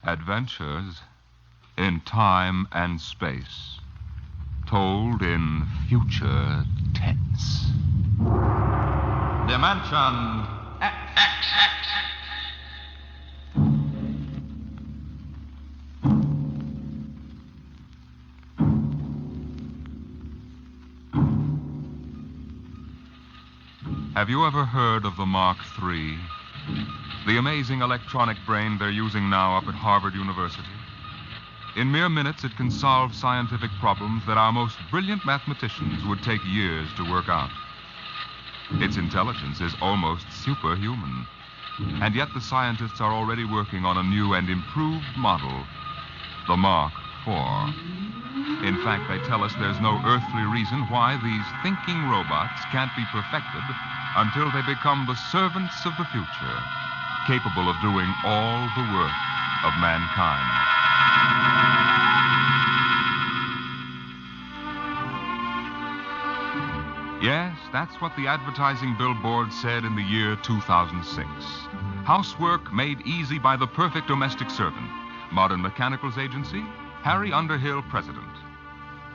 Adventures in time and space, told in future tense. Dimension X. Have you ever heard of the Mark III? The amazing electronic brain they're using now up at Harvard University? In mere minutes, it can solve scientific problems that our most brilliant mathematicians would take years to work out. Its intelligence is almost superhuman. And yet the scientists are already working on a new and improved model, the Mark IV. In fact, they tell us there's no earthly reason why these thinking robots can't be perfected until they become the servants of the future, capable of doing all the work of mankind. Yes, that's what the advertising billboard said in the year 2006. Housework made easy by the perfect domestic servant. Modern Mechanicals Agency, Harry Underhill, president.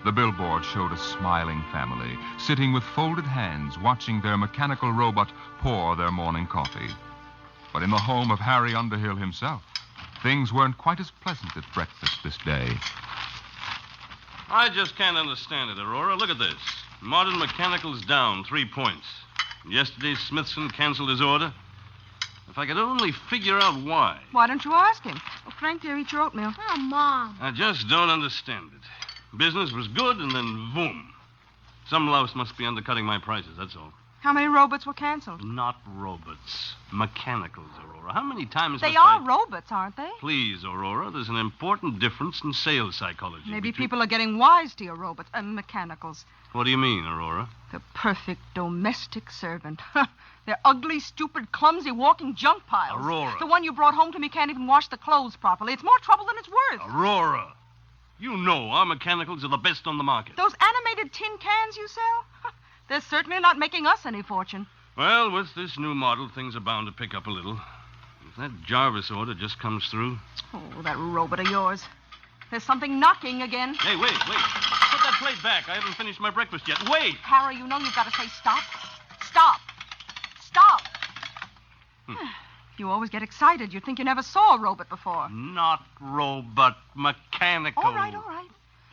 The billboard showed a smiling family, sitting with folded hands, watching their mechanical robot pour their morning coffee. But in the home of Harry Underhill himself, things weren't quite as pleasant at breakfast this day. I just can't understand it, Aurora. Look at this. Modern Mechanical's down 3 points. Yesterday, Smithson canceled his order. If I could only figure out why. Why don't you ask him? Oh, Frank, dear, eat your oatmeal. Oh, Mom. I just don't understand it. Business was good, and then boom. Some louse must be undercutting my prices, that's all. How many robots were canceled? Not robots. Mechanicals, Aurora. How many times They are robots, aren't they? Please, Aurora, there's an important difference in sales psychology. Maybe people are getting wise to your robots and mechanicals. What do you mean, Aurora? The perfect domestic servant. They're ugly, stupid, clumsy, walking junk piles. Aurora. The one you brought home to me can't even wash the clothes properly. It's more trouble than it's worth. Aurora, you know our mechanicals are the best on the market. Those animated tin cans you sell? They're certainly not making us any fortune. Well, with this new model, things are bound to pick up a little. If that Jarvis order just comes through... Oh, that robot of yours. There's something knocking again. Hey, wait. Put that plate back. I haven't finished my breakfast yet. Wait! Harry, you know you've got to say stop. Stop. Stop. You always get excited. You'd think you never saw a robot before. Not robot, mechanical. All right.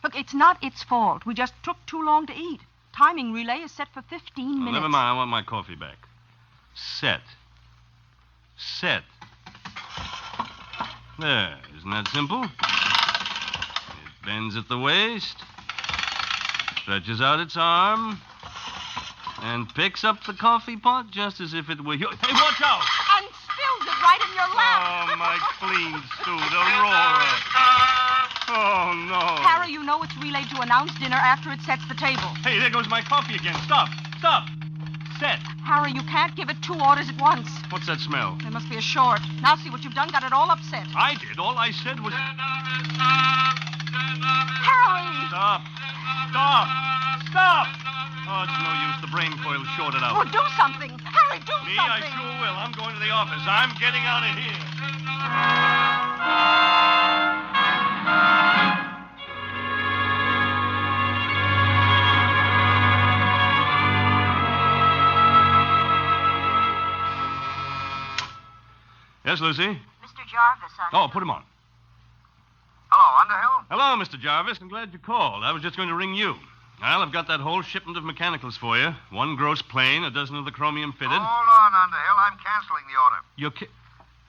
Look, it's not its fault. We just took too long to eat. Timing relay is set for 15 minutes. Never mind. I want my coffee back. Set. There. Isn't that simple? It bends at the waist, stretches out its arm, and picks up the coffee pot just as if it were yours. Hey, watch out! And spills it right in your lap. Oh, my clean suit, Aurora. Oh, no. Harry, you know it's relayed to announce dinner after it sets the table. Hey, there goes my coffee again. Stop. Set. Harry, you can't give it 2 orders at once. What's that smell? There must be a short. Now see what you've done. Got it all upset. I did. All I said was... Harry! Stop. Oh, it's no use. The brain coil's shorted out. Oh, do something. Harry, do Me, something. I sure will. I'm going to the office. I'm getting out of here. Yes, Lucy? Mr. Jarvis, Oh, put him on. Hello, Underhill? Hello, Mr. Jarvis. I'm glad you called. I was just going to ring you. Well, I've got that whole shipment of mechanicals for you. 1 gross plane, 12 of the chromium fitted. Hold on, Underhill. I'm canceling the order.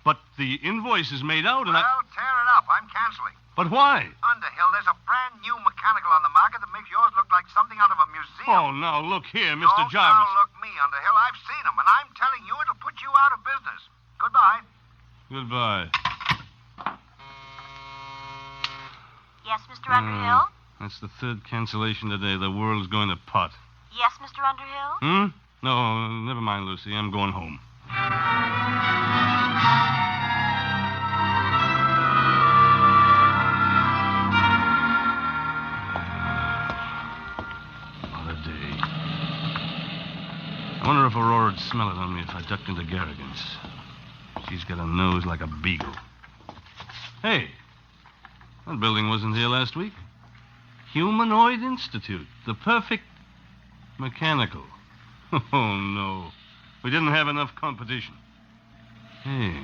But the invoice is made out and Well, tear it up. I'm canceling. But why? Underhill, there's a brand new mechanical on the market that makes yours look like something out of a museum. Oh, now, look here, Mr. Don't Jarvis. Now look me, Underhill. I've seen them, and I'm telling you it'll put you out of business. Goodbye. Goodbye. Yes, Mr. Underhill? That's the 3rd cancellation today. The world's going to pot. Yes, Mr. Underhill? No, never mind, Lucy. I'm going home. What a day. I wonder if Aurora'd smell it on me if I ducked into Garrigan's. She's got a nose like a beagle. Hey, That building wasn't here last week. Humanoid Institute. The perfect mechanical. Oh, no. We didn't have enough competition. Hey,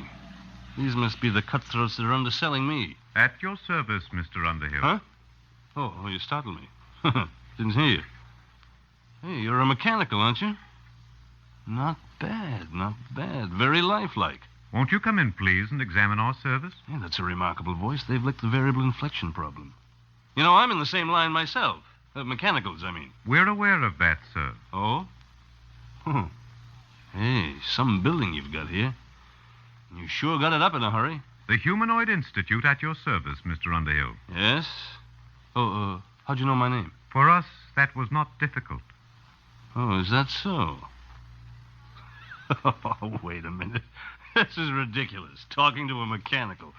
these must be the cutthroats that are underselling me. At your service, Mr. Underhill. Huh? Oh, you startled me. Didn't hear you. Hey, you're a mechanical, aren't you? Not bad, not bad. Very lifelike. Won't you come in, please, and examine our service? Yeah, that's a remarkable voice. They've licked the variable inflection problem. You know, I'm in the same line myself. Mechanicals, I mean. We're aware of that, sir. Oh? Hey, some building you've got here. You sure got it up in a hurry. The Humanoid Institute at your service, Mr. Underhill. Yes? Oh, how'd you know my name? For us, that was not difficult. Oh, is that so? Oh, wait a minute. This is ridiculous. Talking to a mechanical.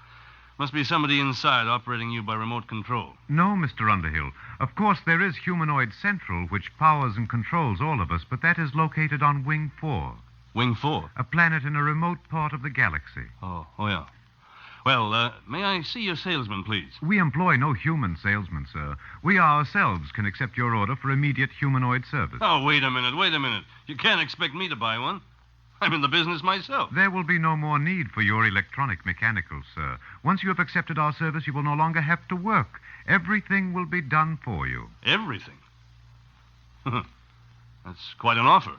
Must be somebody inside operating you by remote control. No, Mr. Underhill. Of course, there is Humanoid Central, which powers and controls all of us, but that is located on Wing 4. Wing 4? A planet in a remote part of the galaxy. Oh, yeah. Well, may I see your salesman, please? We employ no human salesman, sir. We ourselves can accept your order for immediate humanoid service. Oh, wait a minute. You can't expect me to buy one. I'm in the business myself. There will be no more need for your electronic mechanicals, sir. Once you have accepted our service, you will no longer have to work. Everything will be done for you. Everything? That's quite an offer.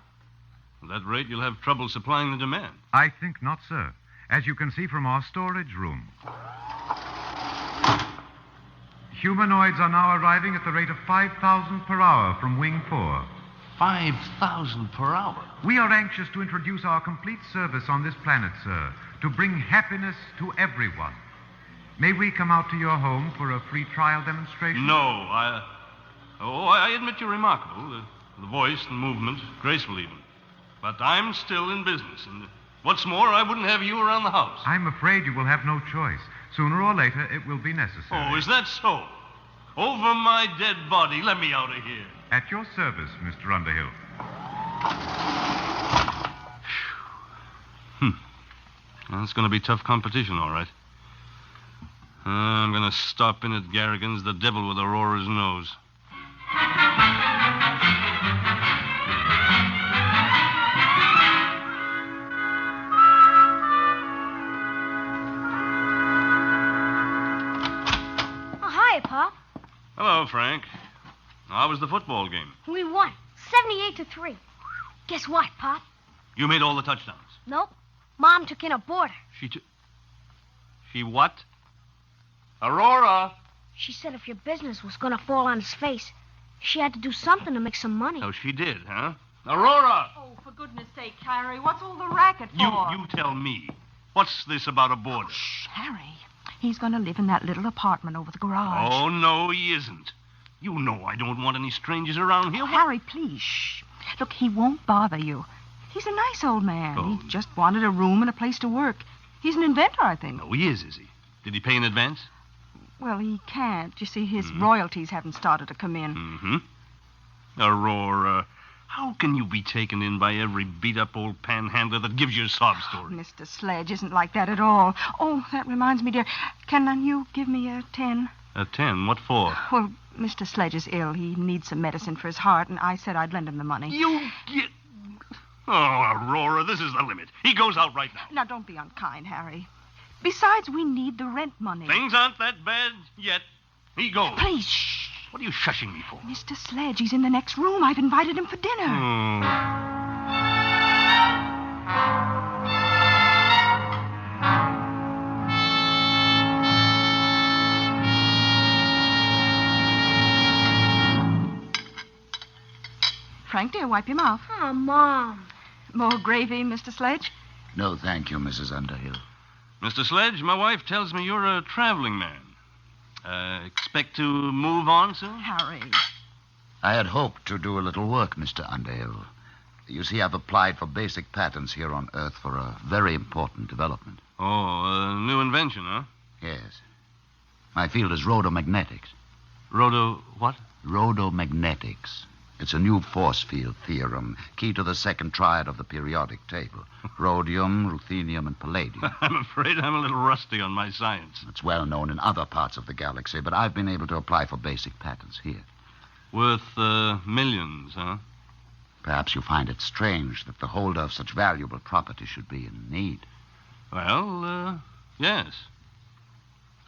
At that rate, you'll have trouble supplying the demand. I think not, sir. As you can see from our storage room. Humanoids are now arriving at the rate of 5,000 per hour from Wing 4. 5,000 per hour? We are anxious to introduce our complete service on this planet, sir, to bring happiness to everyone. May we come out to your home for a free trial demonstration? No, I admit you're remarkable. The voice and movement, graceful even. But I'm still in business, and what's more, I wouldn't have you around the house. I'm afraid you will have no choice. Sooner or later, it will be necessary. Oh, is that so? Over my dead body, let me out of here. At your service, Mr. Underhill. That's going to be tough competition, all right. I'm going to stop in at Garrigan's, the devil with Aurora's nose. Oh, hiya, Pop. Hello, Frank. How was the football game? We won, 78-3. Guess what, Pop? You made all the touchdowns. Nope. Mom took in a boarder. She what? Aurora! She said if your business was going to fall on its face, she had to do something to make some money. Oh, she did, huh? Aurora! Oh, for goodness sake, Harry, what's all the racket for? You tell me. What's this about a boarder? Shh, Harry. He's going to live in that little apartment over the garage. Oh, no, he isn't. You know I don't want any strangers around here. Oh, Harry, please, shh. Look, he won't bother you. He's a nice old man. Oh. He just wanted a room and a place to work. He's an inventor, I think. No, he is he? Did he pay in advance? Well, he can't. You see, his royalties haven't started to come in. Mm-hmm. Aurora, how can you be taken in by every beat-up old panhandler that gives you a sob story? Mr. Sledge isn't like that at all. Oh, that reminds me, dear. Can you give me a 10? A 10? What for? Well, Mr. Sledge is ill. He needs some medicine for his heart, and I said I'd lend him the money. You get... Oh, Aurora, this is the limit. He goes out right now. Now, don't be unkind, Harry. Besides, we need the rent money. Things aren't that bad yet. He goes. Please, shh. What are you shushing me for? Mr. Sledge, he's in the next room. I've invited him for dinner. Frank, dear, wipe your mouth. Oh, Mom. More gravy, Mr. Sledge? No, thank you, Mrs. Underhill. Mr. Sledge, my wife tells me you're a traveling man. Expect to move on soon? Harry. I had hoped to do a little work, Mr. Underhill. You see, I've applied for basic patents here on Earth for a very important development. Oh, a new invention, huh? Yes. My field is rhodomagnetics. What? Rhodomagnetics. It's a new force field theorem, key to the second triad of the periodic table. Rhodium, ruthenium, and palladium. I'm afraid I'm a little rusty on my science. It's well known in other parts of the galaxy, but I've been able to apply for basic patents here. Worth millions, huh? Perhaps you find it strange that the holder of such valuable property should be in need. Well, yes.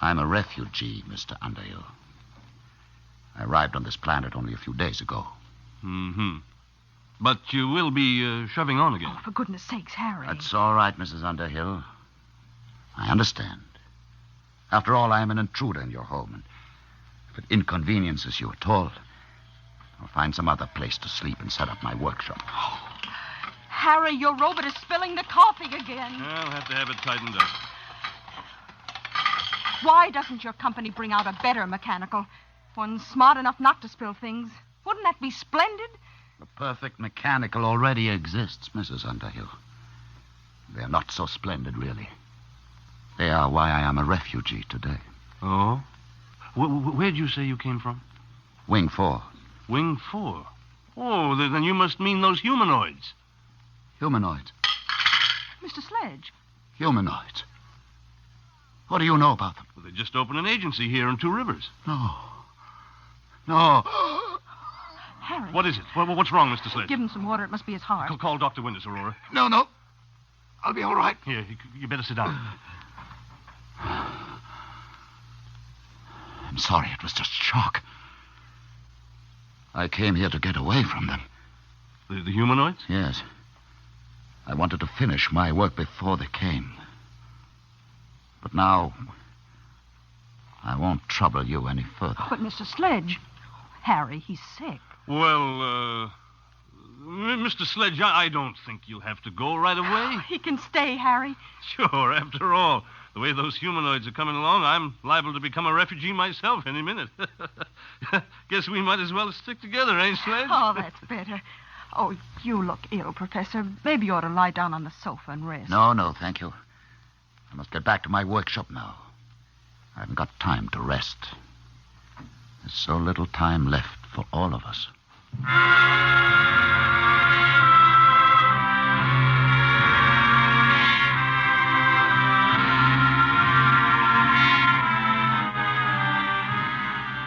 I'm a refugee, Mr. Underhill. I arrived on this planet only a few days ago. Mm-hmm. But you will be shoving on again. Oh, for goodness sakes, Harry. That's all right, Mrs. Underhill. I understand. After all, I am an intruder in your home, and if it inconveniences you at all, I'll find some other place to sleep and set up my workshop. Harry, your robot is spilling the coffee again. I'll have to have it tightened up. Why doesn't your company bring out a better mechanical? One smart enough not to spill things. Wouldn't that be splendid? The perfect mechanical already exists, Mrs. Underhill. They're not so splendid, really. They are why I am a refugee today. Oh? Where'd you say you came from? Wing 4. Wing 4? Oh, then you must mean those humanoids. Humanoids. Mr. Sledge. Humanoids. What do you know about them? Well, they just opened an agency here in Two Rivers. No. Harry. What is it? What's wrong, Mr. Sledge? Give him some water. It must be his heart. Call Dr. Winters, Aurora. No. I'll be all right. Here, you better sit down. I'm sorry. It was just shock. I came here to get away from them. The humanoids? Yes. I wanted to finish my work before they came. But now, I won't trouble you any further. But, Mr. Sledge, Harry, he's sick. Well, Mr. Sledge, I don't think you'll have to go right away. He can stay, Harry. Sure, after all, the way those humanoids are coming along, I'm liable to become a refugee myself any minute. Guess we might as well stick together, ain't Sledge? Oh, that's better. Oh, you look ill, Professor. Maybe you ought to lie down on the sofa and rest. No, thank you. I must get back to my workshop now. I haven't got time to rest. There's so little time left for all of us.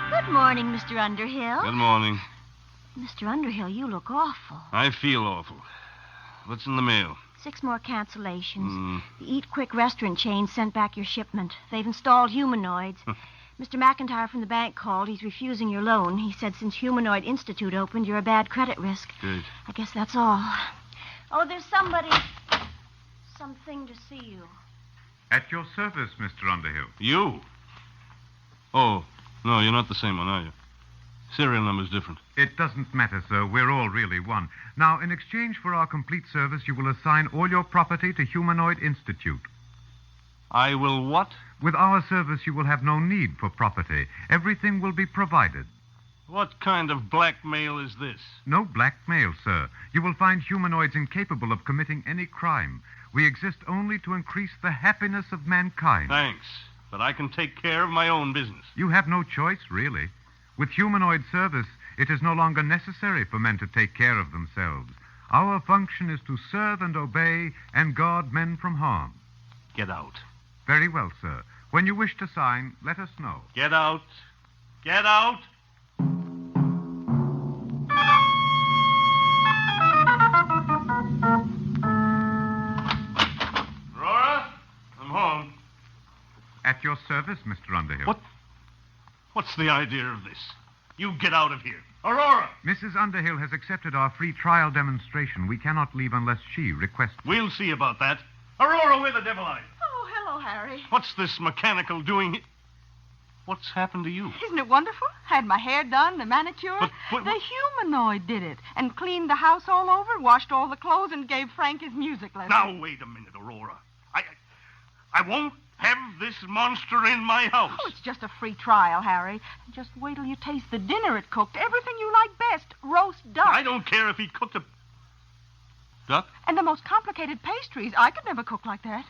Good morning, Mr. Underhill. Good morning. Mr. Underhill, you look awful. I feel awful. What's in the mail? 6 more cancellations. The Eat Quick restaurant chain sent back your shipment. They've installed humanoids. Mr. McIntyre from the bank called. He's refusing your loan. He said since Humanoid Institute opened, you're a bad credit risk. Good. I guess that's all. Oh, there's something to see you. At your service, Mr. Underhill. You? Oh, no, you're not the same one, are you? Serial number's different. It doesn't matter, sir. We're all really one. Now, in exchange for our complete service, you will assign all your property to Humanoid Institute. I will what? With our service, you will have no need for property. Everything will be provided. What kind of blackmail is this? No blackmail, sir. You will find humanoids incapable of committing any crime. We exist only to increase the happiness of mankind. Thanks, but I can take care of my own business. You have no choice, really. With humanoid service, it is no longer necessary for men to take care of themselves. Our function is to serve and obey and guard men from harm. Get out. Very well, sir. When you wish to sign, let us know. Get out. Get out. Aurora, I'm home. At your service, Mr. Underhill. What's the idea of this? You get out of here. Aurora! Mrs. Underhill has accepted our free trial demonstration. We cannot leave unless she requests it. We'll see about that. Aurora, where the devil are you? Oh, hello, Harry. What's this mechanical doing? What's happened to you? Isn't it wonderful? Had my hair done, the manicure. But the humanoid did it. And cleaned the house all over, washed all the clothes, and gave Frank his music lesson. Now, wait a minute, Aurora. I won't have this monster in my house. Oh, it's just a free trial, Harry. Just wait till you taste the dinner it cooked. Everything you like best. Roast duck. I don't care if he cooked a duck. And the most complicated pastries. I could never cook like that.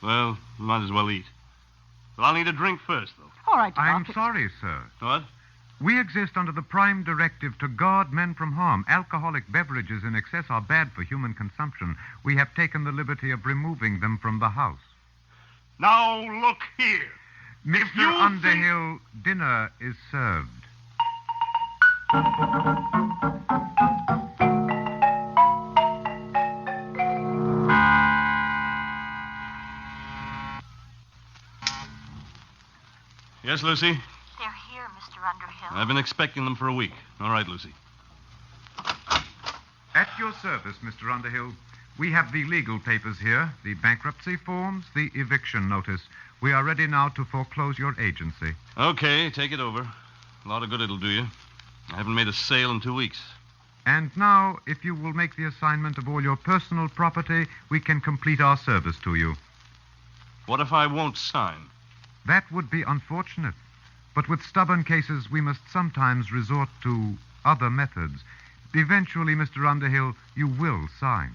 Well, might as well eat. But I'll need a drink first, though. All right, Doc. I'm sorry, sir. What? We exist under the prime directive to guard men from harm. Alcoholic beverages in excess are bad for human consumption. We have taken the liberty of removing them from the house. Now, look here. Mr. Underhill, dinner is served. Yes, Lucy? They're here, Mr. Underhill. I've been expecting them for a week. All right, Lucy. At your service, Mr. Underhill. We have the legal papers here, the bankruptcy forms, the eviction notice. We are ready now to foreclose your agency. Okay, take it over. A lot of good it'll do you. I haven't made a sale in 2 weeks. And now, if you will make the assignment of all your personal property, we can complete our service to you. What if I won't sign? That would be unfortunate. But with stubborn cases, we must sometimes resort to other methods. Eventually, Mr. Underhill, you will sign.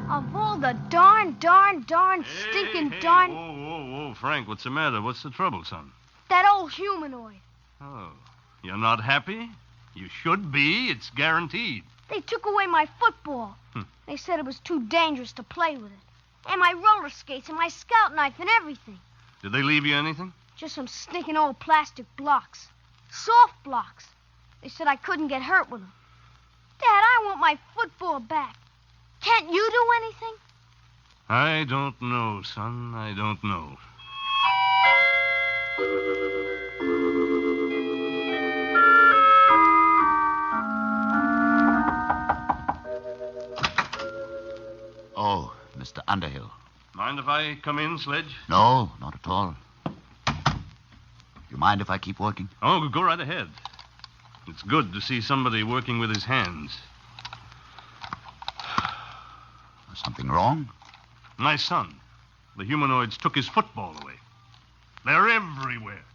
Of all the darn, stinking darn... Whoa, Frank, what's the matter? What's the trouble, son? That old humanoid. Oh, you're not happy? You should be. It's guaranteed. They took away my football. They said it was too dangerous to play with it. And my roller skates and my scout knife and everything. Did they leave you anything? Just some stinking old plastic blocks. Soft blocks. They said I couldn't get hurt with them. Dad, I want my football back. Can't you do anything? I don't know, son. I don't know. Oh, Mr. Underhill. Mind if I come in, Sledge? No, not at all. You mind if I keep working? Oh, go right ahead. It's good to see somebody working with his hands. Something wrong? My son. The humanoids took his football away. They're everywhere.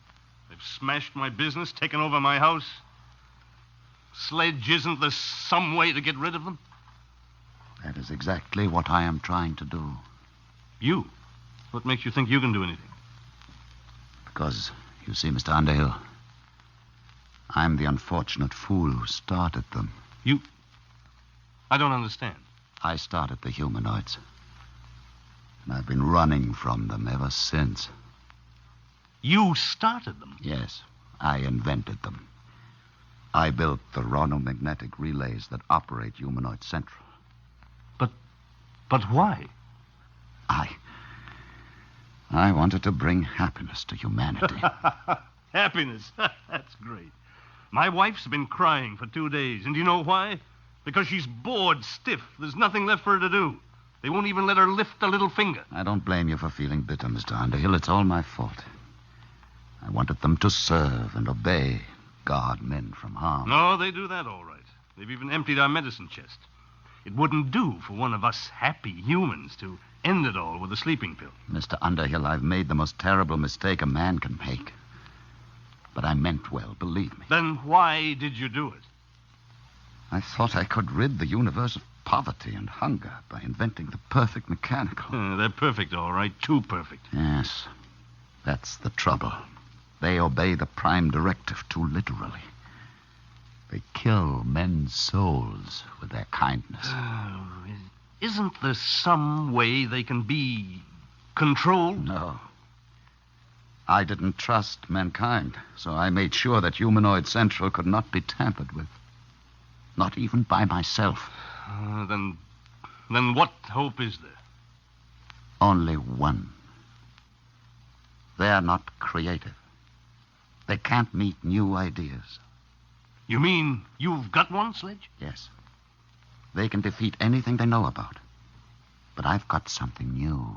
They've smashed my business, taken over my house. Sledge, isn't there some way to get rid of them? That is exactly what I am trying to do. You? What makes you think you can do anything? Because, you see, Mr. Underhill, I'm the unfortunate fool who started them. You? I don't understand. I started the humanoids. And I've been running from them ever since. You started them? Yes, I invented them. I built the ronomagnetic relays that operate Humanoid Central. But why? I wanted to bring happiness to humanity. Happiness? That's great. My wife's been crying for 2 days. And do you know why? Because she's bored stiff. There's nothing left for her to do. They won't even let her lift a little finger. I don't blame you for feeling bitter, Mr. Underhill. It's all my fault. I wanted them to serve and obey, guard men from harm. No, they do that all right. They've even emptied our medicine chest. It wouldn't do for one of us happy humans to end it all with a sleeping pill. Mr. Underhill, I've made the most terrible mistake a man can make. But I meant well, believe me. Then why did you do it? I thought I could rid the universe of poverty and hunger by inventing the perfect mechanical. They're perfect, all right. Too perfect. Yes, that's the trouble. They obey the prime directive too literally. They kill men's souls with their kindness. Isn't there some way they can be controlled? No. I didn't trust mankind, so I made sure that Humanoid Central could not be tampered with. Not even by myself. Then what hope is there? Only one. They're not creative. They can't meet new ideas. You mean you've got one, Sledge? Yes. They can defeat anything they know about. But I've got something new.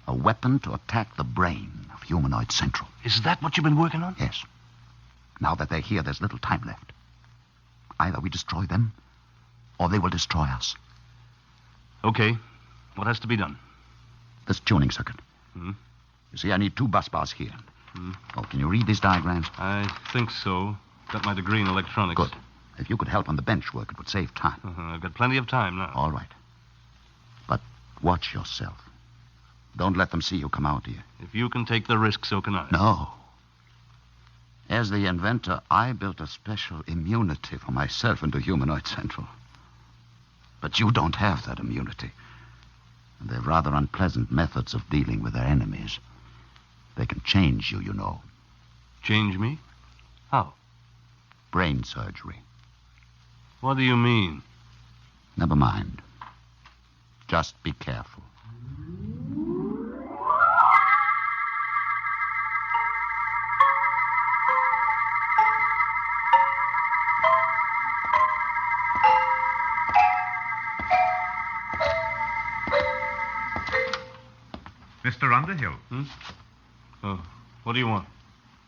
A weapon to attack the brain of Humanoid Central. Is that what you've been working on? Yes. Now that they're here, there's little time left. Either we destroy them, or they will destroy us. Okay. What has to be done? This tuning circuit. Hmm? You see, I need 2 bus bars here. Oh, can you read these diagrams? I think so. Got my degree in electronics. Good. If you could help on the bench work, it would save time. I've got plenty of time now. All right. But watch yourself. Don't let them see you come out here. If you can take the risk, so can I. No. As the inventor, I built a special immunity for myself into Humanoid Central. But you don't have that immunity. And they're rather unpleasant methods of dealing with their enemies. They can change you, you know. Change me? How? Brain surgery. What do you mean? Never mind. Just be careful. Mr. Underhill. Oh, what do you want?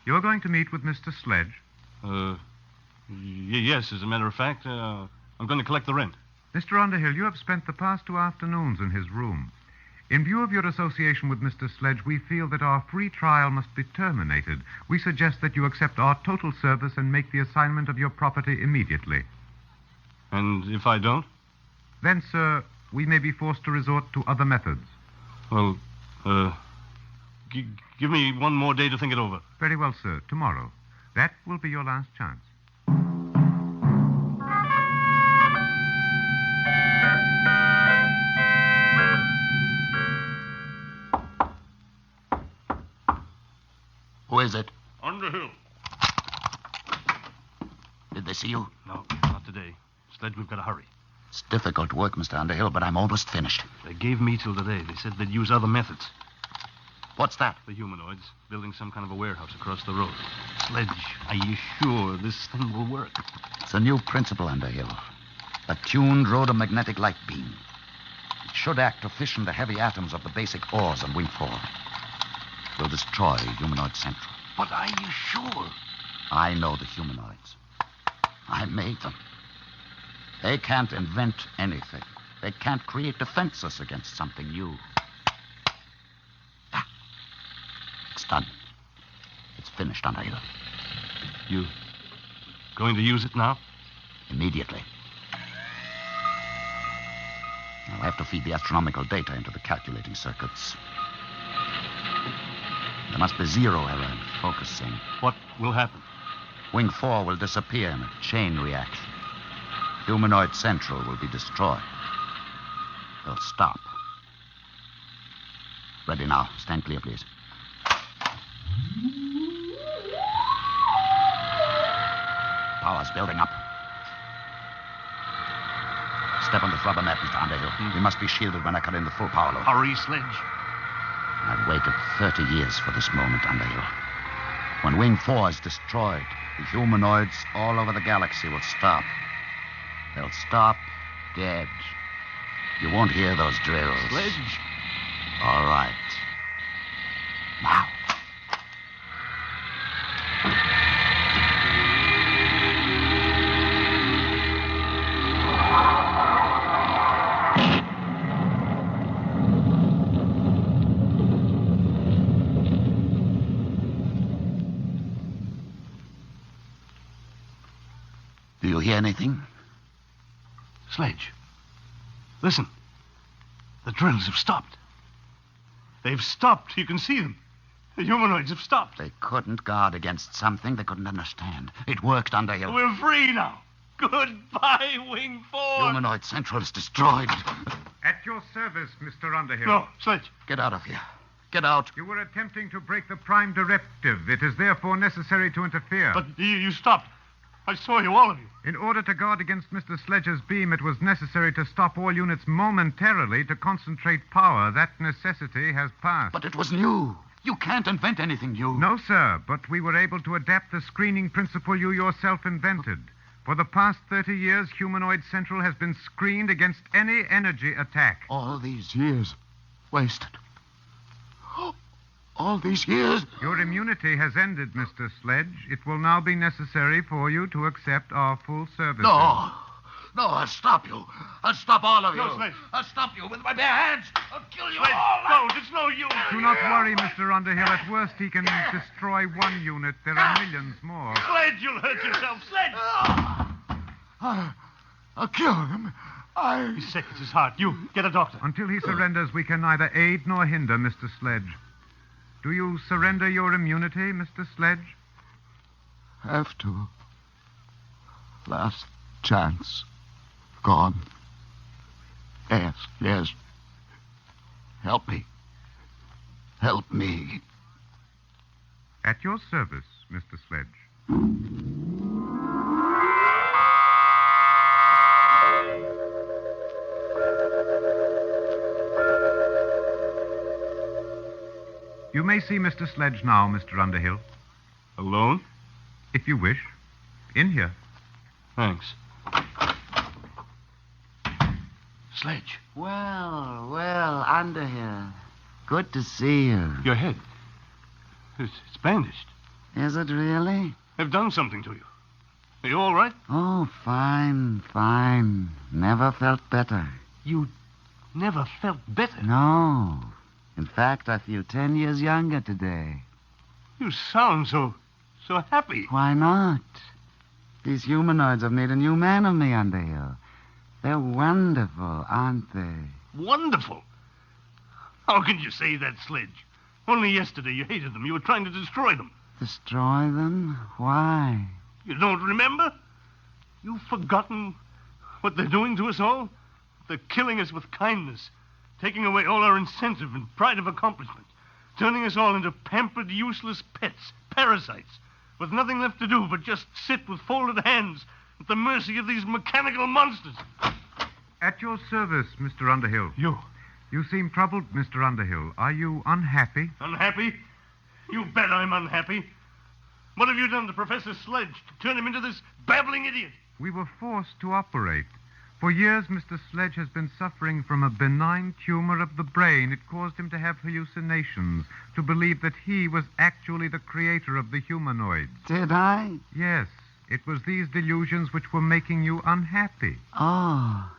You're going to meet with Mr. Sledge. Yes, as a matter of fact, I'm going to collect the rent. Mr. Underhill, you have spent the past 2 afternoons in his room. In view of your association with Mr. Sledge, we feel that our free trial must be terminated. We suggest that you accept our total service and make the assignment of your property immediately. And if I don't? Then, sir, we may be forced to resort to other methods. Well, give me one more day to think it over. Very well, sir. Tomorrow. That will be your last chance. Who is it? Underhill. Did they see you? No, not today. Sledge, we've got to hurry. It's difficult work, Mr. Underhill, but I'm almost finished. They gave me till today. They said they'd use other methods. What's that? The humanoids building some kind of a warehouse across the road. Sledge, are you sure this thing will work? It's a new principle, Underhill. A tuned rhodomagnetic light beam. It should act to fission the heavy atoms of the basic ores on Wing 4. Will destroy Humanoid Central. But are you sure? I know the humanoids. I made them. They can't invent anything. They can't create defenses against something new. Ah. It's done. It's finished, Underhill. You going to use it now? Immediately. I'll have to feed the astronomical data into the calculating circuits. There must be zero error in focusing. What will happen? Wing 4 will disappear in a chain reaction. Humanoid Central will be destroyed. They'll stop. Ready now. Stand clear, please. Power's building up. Step on this rubber mat, Mr. Underhill. We must be shielded when I cut in the full power load. Hurry, Sledge. I've waited 30 years for this moment, Underhill. When Wing 4 is destroyed, the humanoids all over the galaxy will stop. They'll stop dead. You won't hear those drills. Sledge. All right. Now. Do you hear anything? Sledge. Listen. The drills have stopped. They've stopped. You can see them. The humanoids have stopped. They couldn't guard against something they couldn't understand. It worked, Underhill. We're free now. Goodbye, Wing 4. Humanoid Central is destroyed. At your service, Mr. Underhill. No, Sledge. Get out of here. Get out. You were attempting to break the Prime Directive. It is therefore necessary to interfere. But you stopped. I saw you, all of you. In order to guard against Mr. Sledge's beam, it was necessary to stop all units momentarily to concentrate power. That necessity has passed. But it was new. You can't invent anything new. No, sir, but we were able to adapt the screening principle you yourself invented. For the past 30 years, Humanoid Central has been screened against any energy attack. All these years wasted. All these years? Your immunity has ended, Mr. Sledge. It will now be necessary for you to accept our full services. No. No, I'll stop you. I'll stop all of you. No, Sledge. I'll stop you with my bare hands. I'll kill you Sledge, all. no, it's no use. Do not worry, Mr. Underhill. At worst, he can destroy one unit. There are millions more. Sledge, you'll hurt yourself. Sledge. I'll kill him. He's sick. It's his heart. You, get a doctor. Until he surrenders, we can neither aid nor hinder Mr. Sledge. Do you surrender your immunity, Mr. Sledge? Have to. Last chance. Gone. Yes. Help me. Help me. At your service, Mr. Sledge. You may see Mr. Sledge now, Mr. Underhill. Alone? If you wish. In here. Thanks. Sledge. Well, Underhill. Good to see you. Your head. It's bandaged. Is it really? They've done something to you. Are you all right? Oh, fine. Never felt better. You never felt better. No. In fact, I feel 10 years younger today. You sound so happy. Why not? These humanoids have made a new man of me, Underhill. They're wonderful, aren't they? Wonderful. How can you say that, Sledge? Only yesterday you hated them. You were trying to destroy them. Destroy them? Why? You don't remember? You've forgotten what they're doing to us all? They're killing us with kindness, taking away all our incentive and pride of accomplishment, turning us all into pampered, useless pets, parasites, with nothing left to do but just sit with folded hands at the mercy of these mechanical monsters. At your service, Mr. Underhill. You seem troubled, Mr. Underhill. Are you unhappy? Unhappy? You bet I'm unhappy. What have you done to Professor Sledge to turn him into this babbling idiot? We were forced to operate. For years, Mr. Sledge has been suffering from a benign tumor of the brain. It caused him to have hallucinations, to believe that he was actually the creator of the humanoids. Did I? Yes. It was these delusions which were making you unhappy. Oh.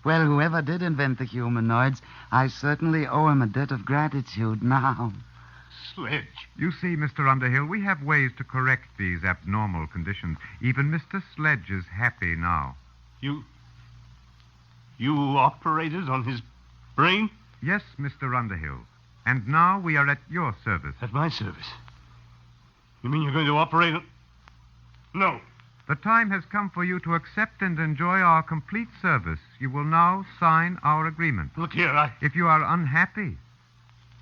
Well, whoever did invent the humanoids, I certainly owe him a debt of gratitude now. Sledge. You see, Mr. Underhill, we have ways to correct these abnormal conditions. Even Mr. Sledge is happy now. You operated on his brain? Yes, Mr. Underhill. And now we are at your service. At my service? You mean you're going to operate on... No. The time has come for you to accept and enjoy our complete service. You will now sign our agreement. Look here, If you are unhappy,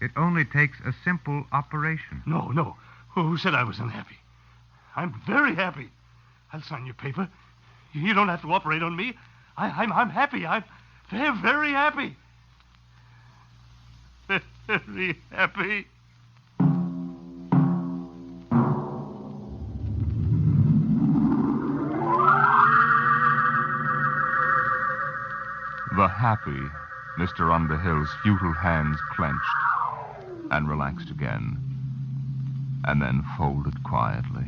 it only takes a simple operation. No. Who said I was unhappy? I'm very happy. I'll sign your paper. You don't have to operate on me. I'm happy. I'm very, very happy. Very happy. The happy Mr. Underhill's futile hands clenched and relaxed again, and then folded quietly.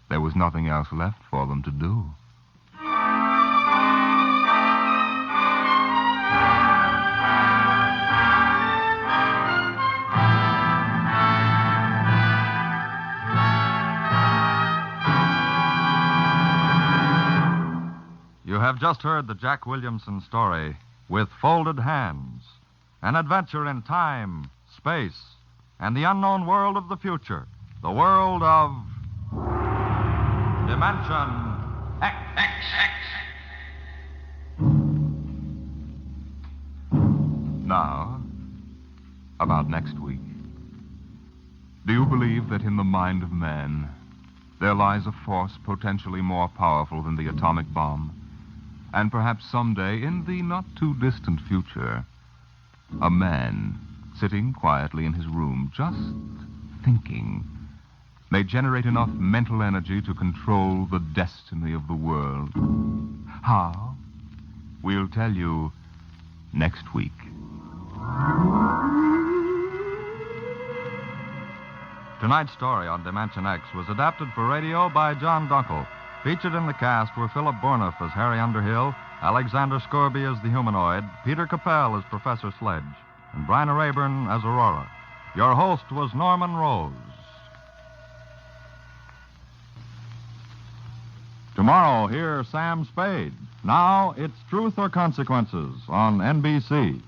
There was nothing else left for them to do. You have just heard the Jack Williamson story, With Folded Hands, an adventure in time, space, and the unknown world of the future, the world of Dimension X. Now, about next week. Do you believe that in the mind of man there lies a force potentially more powerful than the atomic bomb? And perhaps someday, in the not-too-distant future, a man, sitting quietly in his room, just thinking, may generate enough mental energy to control the destiny of the world. How? We'll tell you next week. Tonight's story on Dimension X was adapted for radio by John Dunkel. Featured in the cast were Philip Bourneff as Harry Underhill, Alexander Scorby as the humanoid, Peter Capell as Professor Sledge, and Bryna Rayburn as Aurora. Your host was Norman Rose. Tomorrow, hear Sam Spade. Now, it's Truth or Consequences on NBC.